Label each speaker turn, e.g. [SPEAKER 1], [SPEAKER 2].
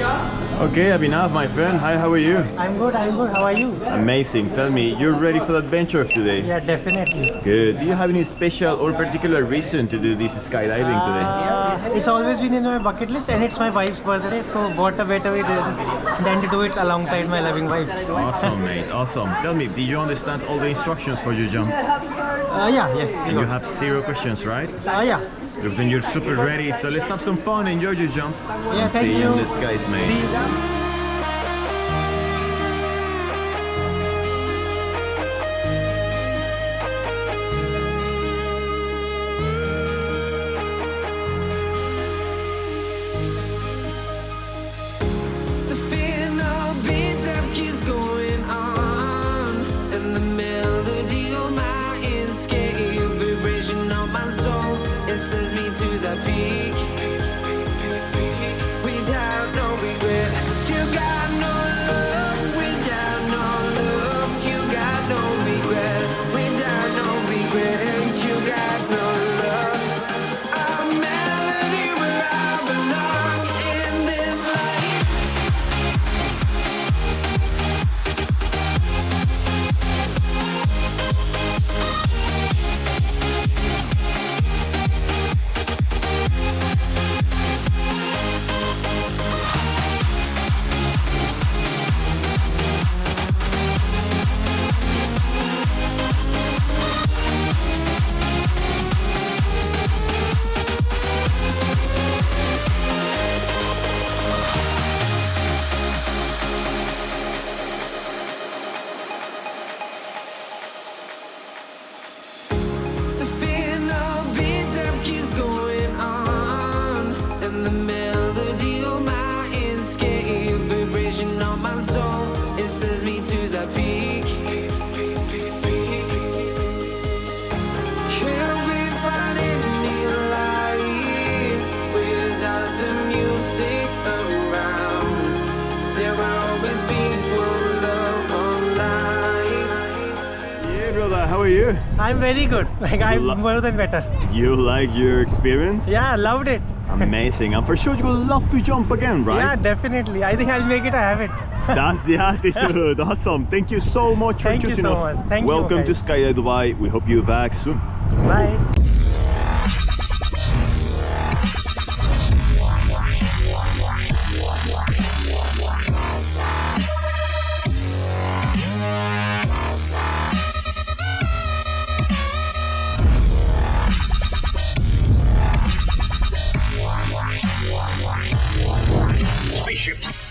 [SPEAKER 1] Okay, Abhinav, my friend. Hi, how are you?
[SPEAKER 2] I'm good, how are you?
[SPEAKER 1] Amazing. Tell me, you're ready for the adventure of today?
[SPEAKER 2] Yeah, definitely.
[SPEAKER 1] Good. Do you have any special or particular reason to do this skydiving today?
[SPEAKER 2] It's always been in my bucket list and it's my wife's birthday, so what a better way than to do it alongside my loving wife.
[SPEAKER 1] Awesome, mate. Awesome. Tell me, did you understand all the instructions for your jump?
[SPEAKER 2] Yes.
[SPEAKER 1] And you have 0 questions, right?
[SPEAKER 2] Yeah.
[SPEAKER 1] Look, then you're super ready. So let's have some fun. Enjoy your jump.
[SPEAKER 2] Yeah, thank
[SPEAKER 1] See
[SPEAKER 2] you.
[SPEAKER 1] you in the skies, mate.
[SPEAKER 2] See you.
[SPEAKER 3] Sends me to the peak without no regret. You got no love without no love. You got no regret without no regret. You got no love. A melody where I belong in this life.
[SPEAKER 1] How are you?
[SPEAKER 2] I'm very good. I'm more than better.
[SPEAKER 1] You like your experience?
[SPEAKER 2] Yeah, loved it.
[SPEAKER 1] Amazing. And for sure you will love to jump again, right?
[SPEAKER 2] Yeah, definitely. I think I'll make it a habit.
[SPEAKER 1] That's the attitude. Awesome. Thank you so much for choosing us.
[SPEAKER 2] Thank you so much. Thank you.
[SPEAKER 1] Welcome to Skydive Dubai. We hope you're back soon.
[SPEAKER 2] Bye.
[SPEAKER 3] Spaceships.